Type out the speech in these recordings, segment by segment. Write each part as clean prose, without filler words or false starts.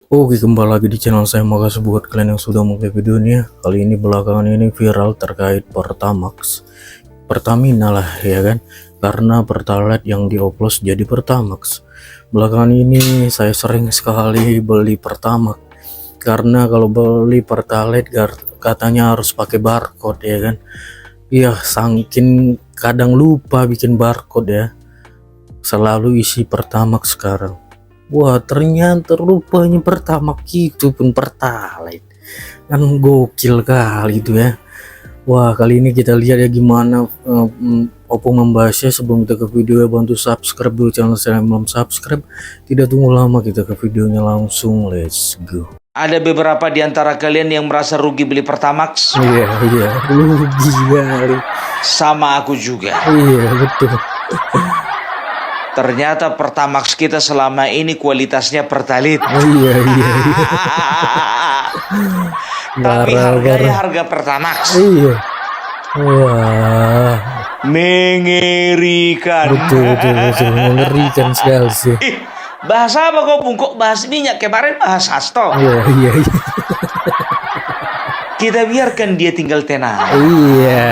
Oke, kembali lagi di channel saya. Makasih buat kalian yang sudah mengklik videonya. Kali ini belakangan ini viral terkait Pertamax, Pertamina lah ya kan, karena Pertalite yang dioplos jadi Pertamax. Belakangan ini saya sering sekali beli Pertamax, karena kalau beli Pertalite katanya harus pakai barcode ya kan. Iya, saking kadang lupa bikin barcode ya, selalu isi Pertamax sekarang. Wah, ternyata rupanya Pertamax itu pun Pertalite. Kan gokil kali itu ya. Wah, kali ini kita lihat ya gimana Oppo membahasnya. Sebelum kita ke video, bantu subscribe dulu channel saya yang belum subscribe. Tidak tunggu lama, kita ke videonya langsung. Let's go. Ada beberapa di antara kalian yang merasa rugi beli Pertamax. Iya, rugi kali. Sama aku juga. Iya, betul. Ternyata Pertamax kita selama ini kualitasnya Pertalite. Iya. Tapi harganya harga Pertamax. Iya. Wah, mengerikan. betul, mengerikan sekali sih. Bahasa apa kok bungkuk? Bahas minyak, kemarin bahas hasto. Iya. Kita biarkan dia tinggal tenang. Iya.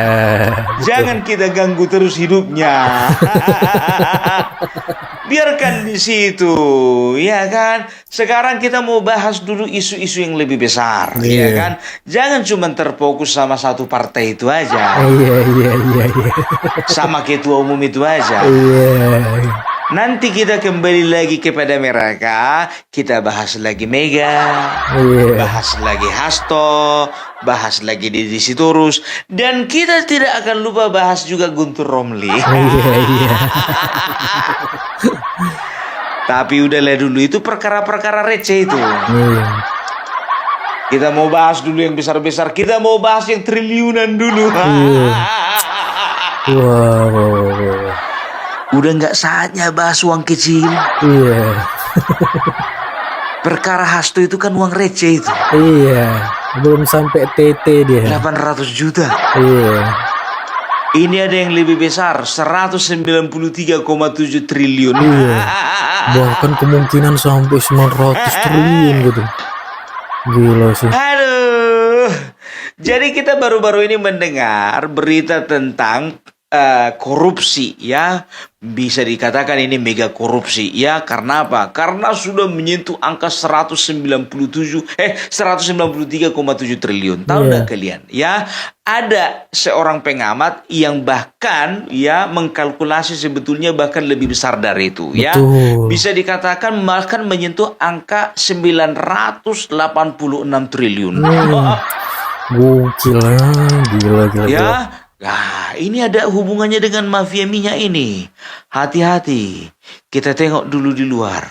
Jangan kita ganggu terus hidupnya. Biarkan di situ, ya kan? Sekarang kita mau bahas dulu isu-isu yang lebih besar, ya kan? Jangan cuma terfokus sama satu partai itu aja. Iya. Sama ketua umum itu aja. Iya. Nanti kita kembali lagi kepada mereka. Kita bahas lagi Mega, bahas lagi Hasto, bahas lagi Deddy Sitorus, dan kita tidak akan lupa bahas juga Guntur Romli. Iya. Tapi udahlah dulu, itu perkara-perkara receh itu. Kita mau bahas dulu yang besar-besar. Kita mau bahas yang triliunan dulu. Wow. Udah nggak saatnya bahas uang kecil. Iya. Perkara Hasto itu kan uang receh itu. Iya. Belum sampai TT dia. 800 juta. Iya. Ini ada yang lebih besar, 193,7 triliun. Iya. Bahkan kemungkinan sampai 900 triliun gitu. Gila sih. Aduh. Jadi kita baru-baru ini mendengar berita tentang korupsi, ya. Bisa dikatakan ini mega korupsi, ya. Karena apa? Karena sudah menyentuh angka 193,7 triliun. Tahu nggak kalian? Ya, ada seorang pengamat yang bahkan ya mengkalkulasi sebetulnya bahkan lebih besar dari itu, ya. Bisa dikatakan bahkan menyentuh angka 986 triliun. Gokil, gila. Ya. Nah, ini ada hubungannya dengan mafia minyak ini. Hati-hati. Kita tengok dulu di luar.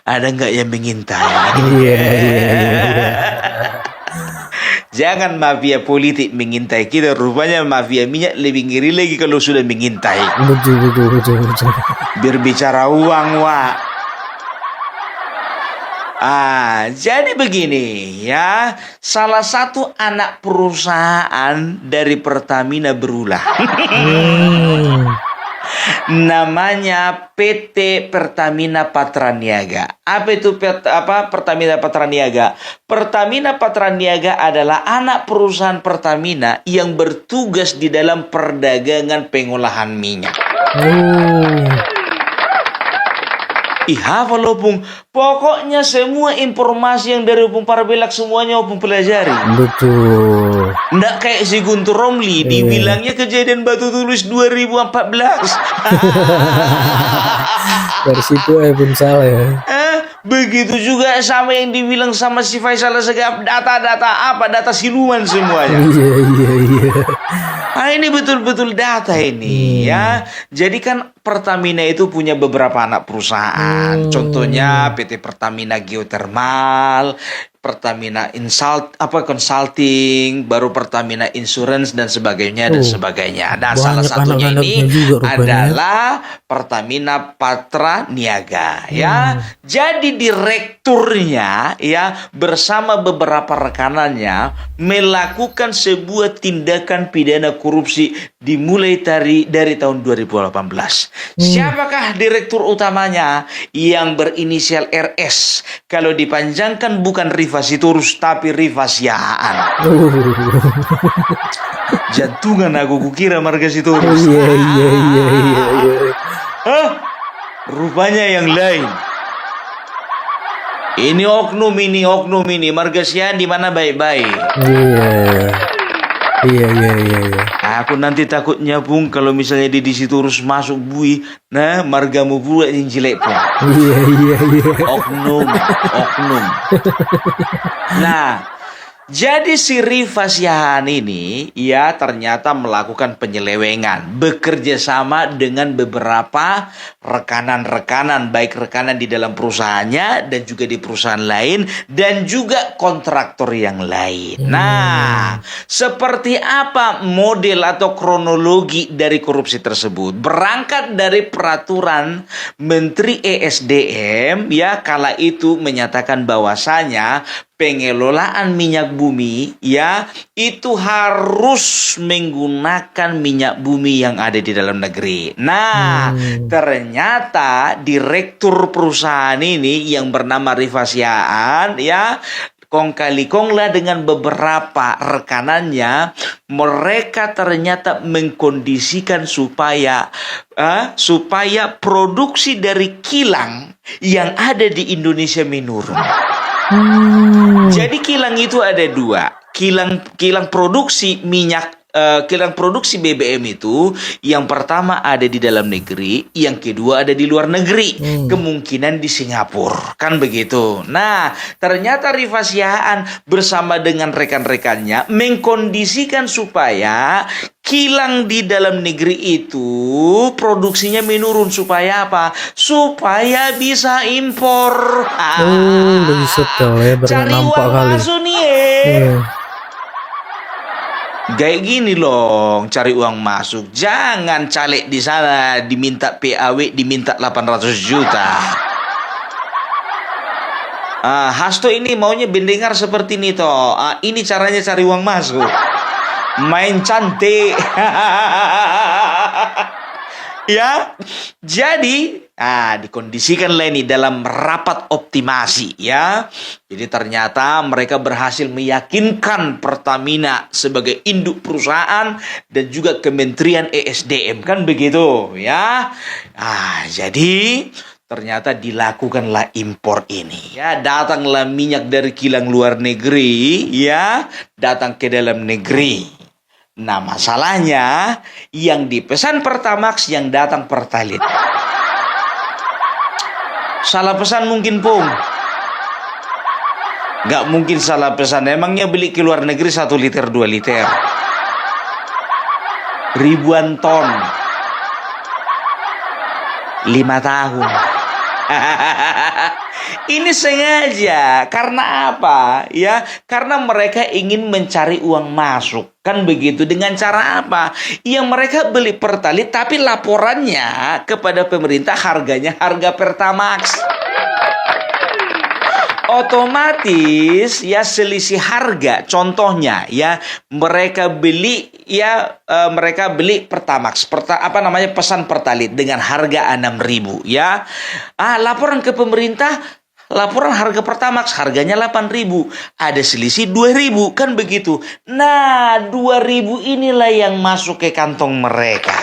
Ada nggak yang mengintai? Iya. Jangan mafia politik mengintai kita. Rupanya mafia minyak lebih ngeri lagi kalau sudah mengintai. Betul. Berbicara uang, Wak. Jadi begini ya, salah satu anak perusahaan dari Pertamina berulah. Namanya PT Pertamina Patraniaga. Apa itu Pertamina Patraniaga? Pertamina Patraniaga adalah anak perusahaan Pertamina yang bertugas di dalam perdagangan pengolahan minyak. Hafal Opung. Pokoknya semua informasi yang dari Opung Parabelak semuanya Opung pelajari. Betul. Nggak kayak si Guntur Romli, dibilangnya kejadian Batu Tulis 2014. Dari situ pun salah ya. Begitu juga sama yang dibilang sama si Faisal Segaf, data siluman semuanya. Iya. Ini betul-betul data ini, ya. Jadi kan Pertamina itu punya beberapa anak perusahaan. Contohnya PT Pertamina Geothermal, Pertamina Consulting, baru Pertamina Insurance dan sebagainya dan sebagainya. Nah, salah banyak satunya ini anak-anaknya juga rupanya. adalah Pertamina Patra Niaga ya. Jadi direkturnya ya bersama beberapa rekanannya melakukan sebuah tindakan pidana korupsi dimulai dari tahun 2018. Siapakah direktur utamanya? Yang berinisial RS. Kalau dipanjangkan bukan Rifa Sitorus tapi Rifa Sihaan. Jantungan aku kukira marga Sitorus. Iya. Hah? Rupanya yang lain. Ini oknum ini marga Sihaan di mana baik-baik. Iya. Aku nanti takutnya Pung kalau misalnya di situ terus masuk bui, nah margamu pula yang jelek Pung. Iya. Oknum. Nah, jadi si Rifa Sihaan ini ya ternyata melakukan penyelewengan, bekerja sama dengan beberapa rekanan-rekanan, baik rekanan di dalam perusahaannya dan juga di perusahaan lain dan juga kontraktor yang lain. Nah, seperti apa model atau kronologi dari korupsi tersebut? Berangkat dari peraturan Menteri ESDM ya kala itu menyatakan bahwasanya pengelolaan minyak bumi ya itu harus menggunakan minyak bumi yang ada di dalam negeri. Nah, ternyata direktur perusahaan ini yang bernama Rifa Sihaan ya kong kali konglah dengan beberapa rekanannya, mereka ternyata mengkondisikan supaya produksi dari kilang yang ada di Indonesia menurun. Jadi kilang itu ada dua, kilang produksi minyak. Kilang produksi BBM itu yang pertama ada di dalam negeri, yang kedua ada di luar negeri, kemungkinan di Singapura, kan begitu. Nah, ternyata Rifa Sihaan bersama dengan rekan-rekannya mengkondisikan supaya kilang di dalam negeri itu produksinya menurun supaya apa? Supaya bisa impor. Bisa cari uang masuk nih. Kayak gini loh, cari uang masuk. Jangan caleg di sana diminta PAW, diminta 800 juta. Hasto ini maunya bendengar seperti ini toh. Ini caranya cari uang masuk. Main cantik. Ya, jadi dikondisikanlah ini dalam rapat optimasi ya. Jadi ternyata mereka berhasil meyakinkan Pertamina sebagai induk perusahaan dan juga Kementerian ESDM, kan begitu ya. Jadi ternyata dilakukanlah impor ini ya, datanglah minyak dari kilang luar negeri ya, datang ke dalam negeri. Nah, masalahnya yang dipesan Pertamax, yang datang Pertalite. Salah pesan mungkin Pung. Gak mungkin salah pesan. Emangnya beli ke luar negeri 1 liter 2 liter. Ribuan ton. 5 tahun. Ini sengaja. Karena apa? Ya, karena mereka ingin mencari uang masuk. Kan begitu. Dengan cara apa? Yang mereka beli Pertalite tapi laporannya kepada pemerintah harganya harga Pertamax. Otomatis ya selisih harga. Contohnya ya mereka beli Pertamax, pesan Pertalite dengan harga 6.000 ya. Laporan ke pemerintah, laporan harga Pertamax harganya 8.000, ada selisih 2.000, kan begitu. Nah, 2.000 inilah yang masuk ke kantong mereka.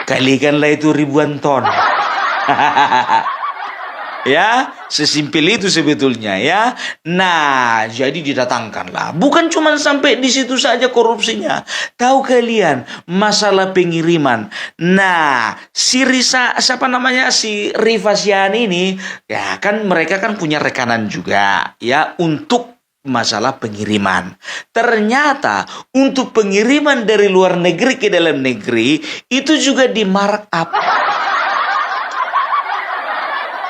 Kalikanlah itu ribuan ton. Ya, sesimpel itu sebetulnya ya. Nah, jadi didatangkanlah. Bukan cuma sampai di situ saja korupsinya. Tahu kalian masalah pengiriman. Nah, si Rifa Sihaan ini ya kan mereka kan punya rekanan juga ya untuk masalah pengiriman. Ternyata untuk pengiriman dari luar negeri ke dalam negeri itu juga di markup.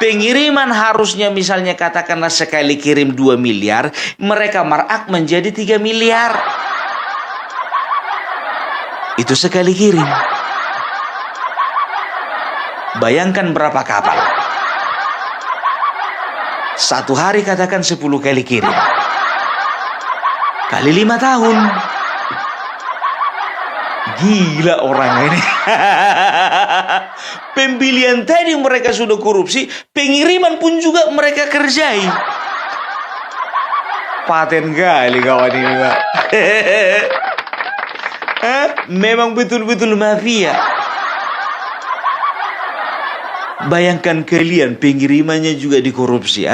Pengiriman harusnya misalnya katakanlah sekali kirim 2 miliar, mereka markup menjadi 3 miliar. Itu sekali kirim. Bayangkan berapa kapal. Satu hari katakan 10 kali kirim. Kali 5 tahun. Gila orang ini. Pembelian tadi mereka sudah korupsi, pengiriman pun juga mereka kerjai. Paten kali kawan ini, Pak. Memang betul-betul mafia. Bayangkan kalian, pengirimannya juga dikorupsi,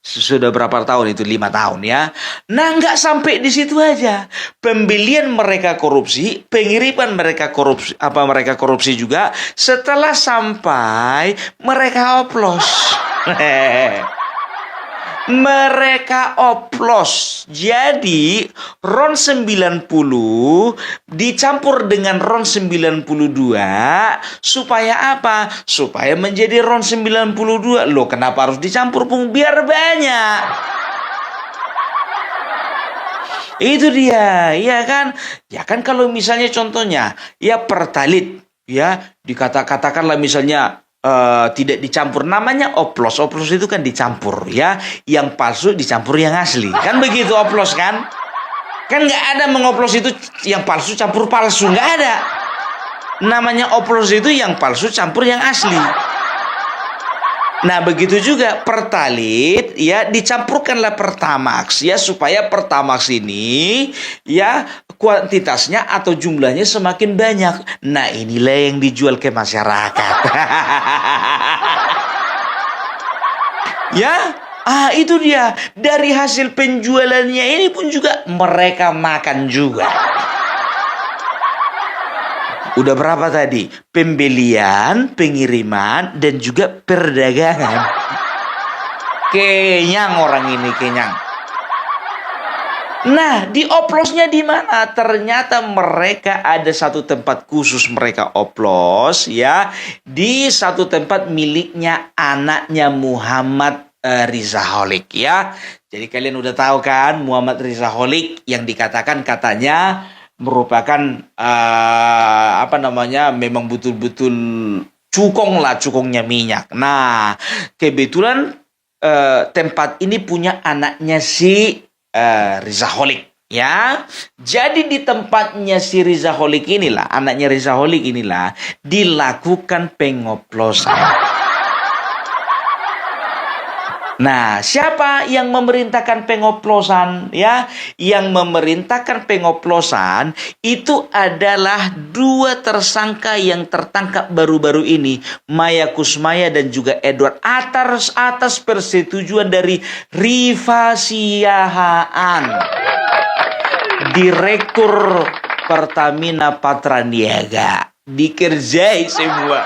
sudah berapa tahun itu? 5 tahun ya. Nah, nggak sampai di situ aja. Pembelian mereka korupsi, pengiriman mereka korupsi, mereka korupsi juga. Setelah sampai, mereka oplos. Mereka oplos. Jadi RON 90 dicampur dengan RON 92 supaya apa? Supaya menjadi RON 92. Loh, kenapa harus dicampur, Pung? Biar banyak. Itu dia, ya kan? Ya kan kalau misalnya contohnya ya Pertalit, ya katakanlah misalnya tidak dicampur, namanya oplos. Oplos itu kan dicampur ya, yang palsu dicampur yang asli, kan begitu oplos kan? Kan nggak ada mengoplos itu yang palsu campur palsu, nggak ada. Namanya oplos itu yang palsu campur yang asli. Nah begitu juga Pertalit ya, dicampurkanlah Pertamax ya, supaya Pertamax ini ya kuantitasnya atau jumlahnya semakin banyak. Nah inilah yang dijual ke masyarakat. Ya, itu dia. Dari hasil penjualannya ini pun juga mereka makan juga. Udah berapa tadi? Pembelian, pengiriman, dan juga perdagangan. Kenyang orang ini, kenyang. Nah, dioplosnya di mana? Ternyata mereka ada satu tempat khusus mereka oplos ya, di satu tempat miliknya anaknya Muhammad Rizaholic ya. Jadi kalian udah tahu kan Muhammad Rizaholic yang dikatakan katanya merupakan memang betul-betul cukongnya minyak. Nah, kebetulan tempat ini punya anaknya si Rizaholic ya. Jadi di tempatnya si Rizaholic inilah, anaknya Rizaholic inilah dilakukan pengoplosan. Nah, siapa yang memerintahkan pengoplosan ya? Yang memerintahkan pengoplosan itu adalah 2 tersangka yang tertangkap baru-baru ini, Maya Kusmaya dan juga Edward, atas persetujuan dari Rifa Siahaan, Direktur Pertamina Patraniaga. Dikerjai semua.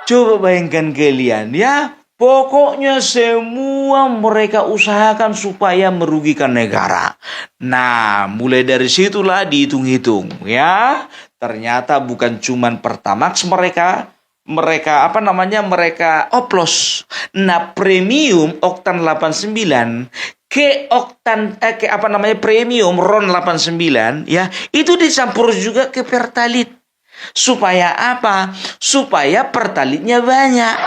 Coba bayangkan kalian ya, pokoknya semua mereka usahakan supaya merugikan negara. Nah, mulai dari situlah dihitung-hitung ya. Ternyata bukan cuman Pertamax mereka oplos. Nah, premium oktan 89 ke oktan premium RON 89 ya, itu dicampur juga ke Pertalit. Supaya apa? Supaya Pertalitnya banyak.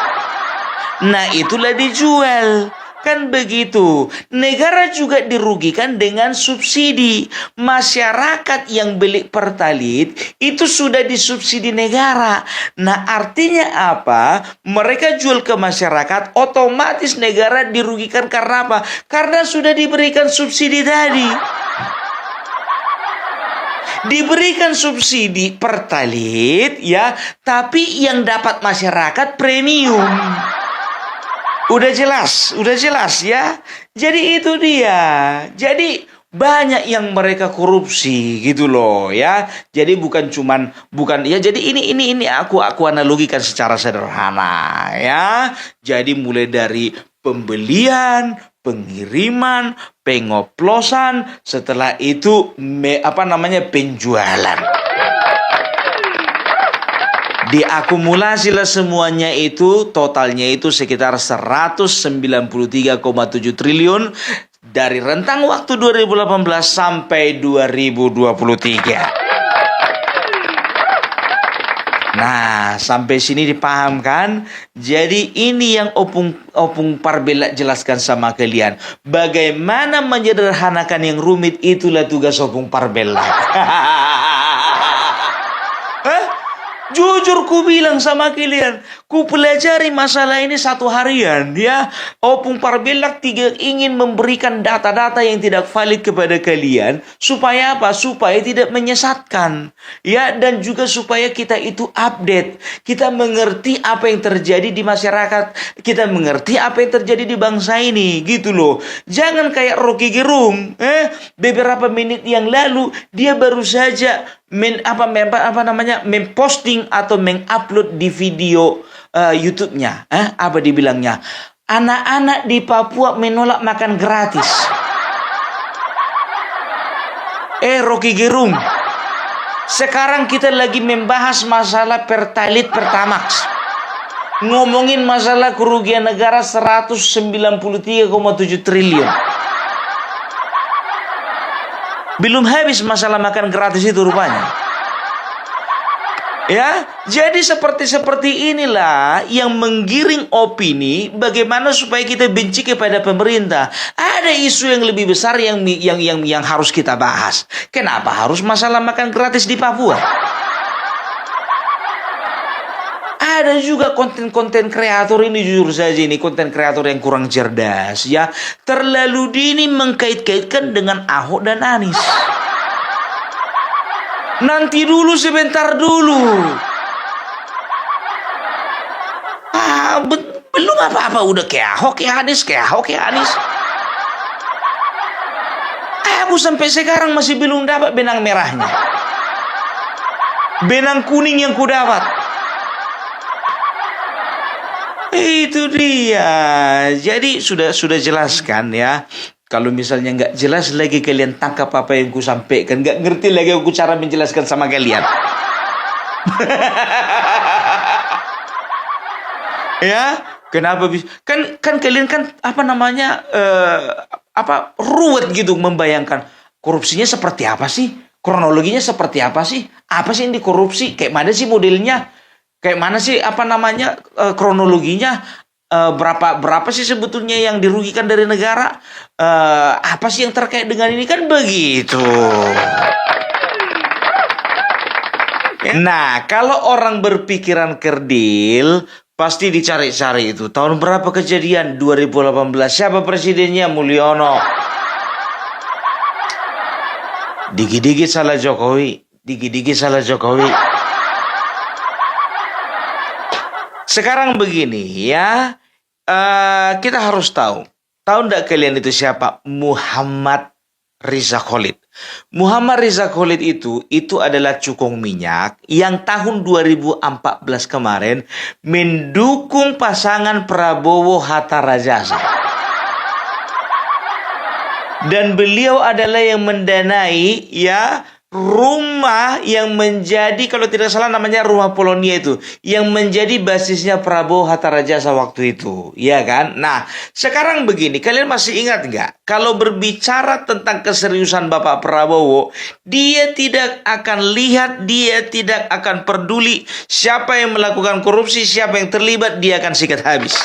Nah itulah dijual. Kan begitu. Negara juga dirugikan dengan subsidi. Masyarakat yang beli Pertalit itu sudah disubsidi negara. Nah artinya apa? Mereka jual ke masyarakat, otomatis negara dirugikan karena apa? Karena sudah diberikan subsidi tadi. Diberikan subsidi Pertalit ya, tapi yang dapat masyarakat premium. Udah jelas ya. Jadi itu dia. Jadi banyak yang mereka korupsi gitu loh ya. Jadi jadi ini aku analogikan secara sederhana ya. Jadi mulai dari pembelian, pengiriman, pengoplosan, setelah itu penjualan. Diakumulasilah semuanya itu, totalnya itu sekitar 193,7 triliun dari rentang waktu 2018 sampai 2023. Nah, sampai sini dipahamkan? Jadi ini yang Opung Parbella jelaskan sama kalian. Bagaimana menyederhanakan yang rumit, itulah tugas Opung Parbella. Jujur ku bilang sama kalian, ku pelajari masalah ini 1 harian ya. Opung Parbella ingin memberikan data-data yang tidak valid kepada kalian. Supaya apa? Supaya tidak menyesatkan. Ya, dan juga supaya kita itu update. Kita mengerti apa yang terjadi di masyarakat. Kita mengerti apa yang terjadi di bangsa ini. Gitu loh. Jangan kayak Rocky Gerung. Beberapa menit yang lalu, dia baru saja memposting atau mengupload di video YouTube-nya. Apa dibilangnya? Anak-anak di Papua menolak makan gratis. Rocky Gerung, sekarang kita lagi membahas masalah Pertalite Pertamax. Ngomongin masalah kerugian negara 193,7 triliun. Belum habis masalah makan gratis itu rupanya. Ya, jadi seperti inilah yang menggiring opini bagaimana supaya kita benci kepada pemerintah. Ada isu yang lebih besar yang harus kita bahas. Kenapa harus masalah makan gratis di Papua? Ada juga konten-konten kreator ini, jujur saja ini konten kreator yang kurang cerdas ya. Terlalu dini mengkait-kaitkan dengan Ahok dan Anies. Nanti dulu, sebentar dulu. Belum apa-apa udah ke Ahok, ke Anies, ke Ahok, ke Anies. Aku sampai sekarang masih belum dapat benang merahnya. Benang kuning yang ku dapat. Itu dia. Jadi sudah jelaskan ya. Kalau misalnya nggak jelas lagi kalian tangkap apa yang ku sampaikan, nggak ngerti lagi aku cara menjelaskan sama kalian. Ya, kenapa bisa? Kan kalian kan ruwet gitu membayangkan korupsinya seperti apa sih? Kronologinya seperti apa sih? Apa sih yang dikorupsi? Kayak mana sih modelnya? Kayak mana sih kronologinya? Berapa sih sebetulnya yang dirugikan dari negara? Apa sih yang terkait dengan ini? Kan begitu. Nah, kalau orang berpikiran kerdil, pasti dicari-cari itu. Tahun berapa kejadian? 2018. Siapa presidennya? Mulyono. Dikit-dikit salah Jokowi. Dikit-dikit salah Jokowi. Sekarang begini ya, kita harus tahu enggak kalian itu siapa? Muhammad Riza Khalid. Muhammad Riza Khalid itu adalah cukong minyak yang tahun 2014 kemarin mendukung pasangan Prabowo Hatta Rajasa. Dan beliau adalah yang mendanai ya rumah yang menjadi, kalau tidak salah namanya rumah Polonia itu, yang menjadi basisnya Prabowo Hatta Rajasa waktu itu, ya kan? Nah, sekarang begini, kalian masih ingat nggak? Kalau berbicara tentang keseriusan Bapak Prabowo, dia tidak akan lihat, dia tidak akan peduli siapa yang melakukan korupsi, siapa yang terlibat, dia akan sikat habis.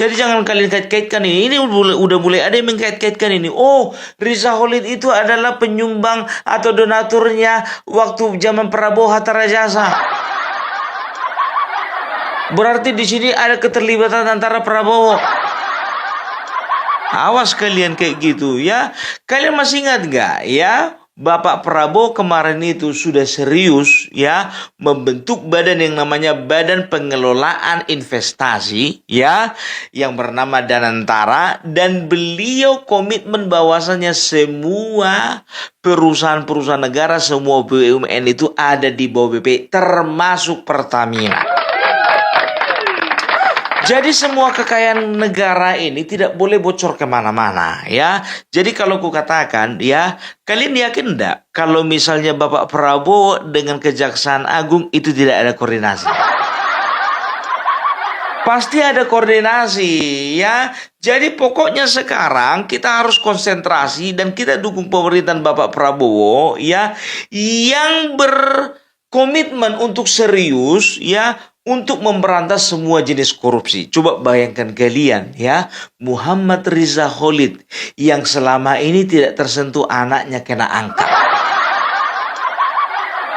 Jadi jangan kalian kait-kaitkan ini. Ini udah mulai ada yang mengkait-kaitkan ini. Oh, Riza Khalid itu adalah penyumbang atau donaturnya waktu zaman Prabowo Hatta Rajasa. Berarti di sini ada keterlibatan antara Prabowo. Awas kalian kayak gitu ya. Kalian masih ingat nggak ya? Bapak Prabowo kemarin itu sudah serius ya membentuk badan yang namanya Badan Pengelolaan Investasi ya, yang bernama Danantara, dan beliau komitmen bahwasannya semua perusahaan-perusahaan negara, semua BUMN itu ada di bawah BP, termasuk Pertamina. Jadi semua kekayaan negara ini tidak boleh bocor kemana-mana ya. Jadi kalau ku katakan ya, kalian yakin enggak kalau misalnya Bapak Prabowo dengan Kejaksaan Agung itu tidak ada koordinasi? Pasti ada koordinasi ya. Jadi pokoknya sekarang kita harus konsentrasi dan kita dukung pemerintahan Bapak Prabowo ya, yang berkomitmen untuk serius ya, untuk memberantas semua jenis korupsi. Coba bayangkan kalian ya, Muhammad Riza Khalid yang selama ini tidak tersentuh anaknya kena angkat.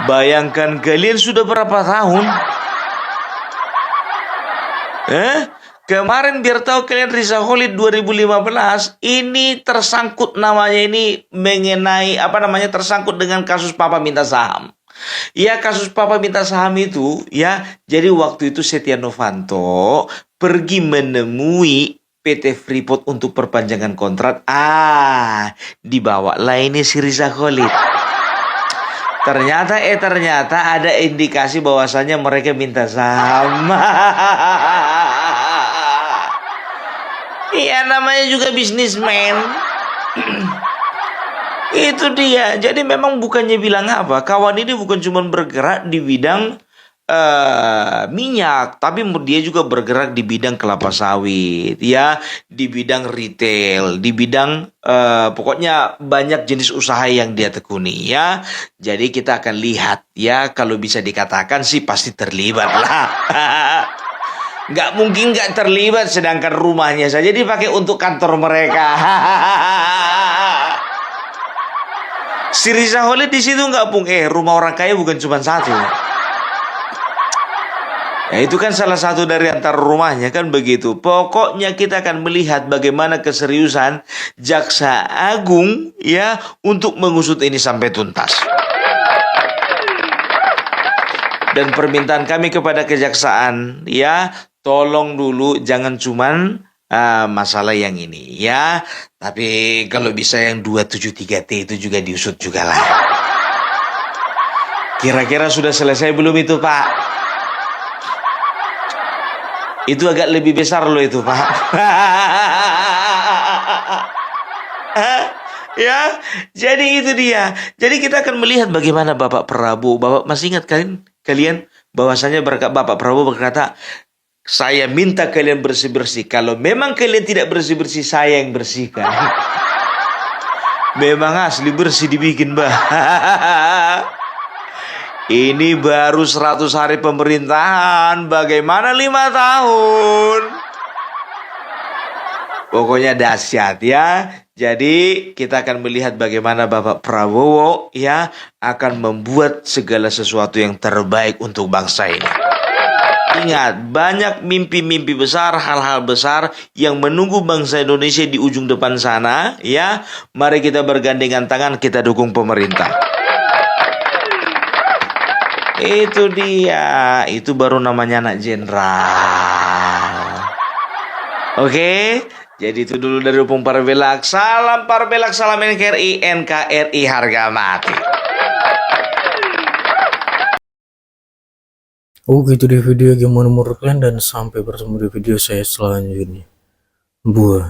Bayangkan kalian sudah berapa tahun? Kemarin biar tahu kalian, Riza Khalid 2015 ini tersangkut namanya ini mengenai tersangkut dengan kasus Papa minta saham. Ya, kasus Papa minta saham itu ya, jadi waktu itu Setia Novanto pergi menemui PT Freeport untuk perpanjangan kontrak. Dibawalah ini si Riza Khalid. Ternyata ada indikasi bahwasannya mereka minta saham. Iya, namanya juga bisnismen. Itu dia. Jadi memang bukannya bilang apa, kawan ini bukan cuma bergerak di bidang minyak, tapi dia juga bergerak di bidang kelapa sawit, ya, di bidang retail, di bidang pokoknya banyak jenis usaha yang dia tekuni, ya. Jadi kita akan lihat, ya, kalau bisa dikatakan sih pasti terlibat lah. Nggak mungkin nggak terlibat, sedangkan rumahnya saja dipakai untuk kantor mereka. Si Riza Khalid di situ nggak rumah orang kaya bukan cuma satu. Ya, itu kan salah satu dari antara rumahnya, kan begitu. Pokoknya kita akan melihat bagaimana keseriusan Jaksa Agung ya untuk mengusut ini sampai tuntas. Dan permintaan kami kepada kejaksaan ya, tolong dulu jangan cuman masalah yang ini ya, tapi kalau bisa yang 273T itu juga diusut juga lah. Kira-kira sudah selesai belum itu, Pak? Itu agak lebih besar loh itu, Pak. Ya, jadi itu dia. Jadi kita akan melihat bagaimana Bapak Prabowo. Bapak masih ingat kalian bahwasanya Bapak Prabowo berkata, saya minta kalian bersih-bersih. Kalau memang kalian tidak bersih-bersih, saya yang bersihkan. Memang asli bersih dibikin, Mbak. Ini baru 100 hari pemerintahan, bagaimana 5 tahun? Pokoknya dahsyat ya. Jadi kita akan melihat bagaimana Bapak Prabowo ya akan membuat segala sesuatu yang terbaik untuk bangsa ini. Ingat, banyak mimpi-mimpi besar, hal-hal besar yang menunggu bangsa Indonesia di ujung depan sana ya. Mari kita bergandengan tangan, kita dukung pemerintah. Itu dia, itu baru namanya anak jenderal. Oke, jadi itu dulu dari Opung Parabelak. Salam Parabelak, salam NKRI, NKRI harga mati. Oke, itu dia video, gimana menurut kalian, dan sampai bertemu di video saya selanjutnya. Buah.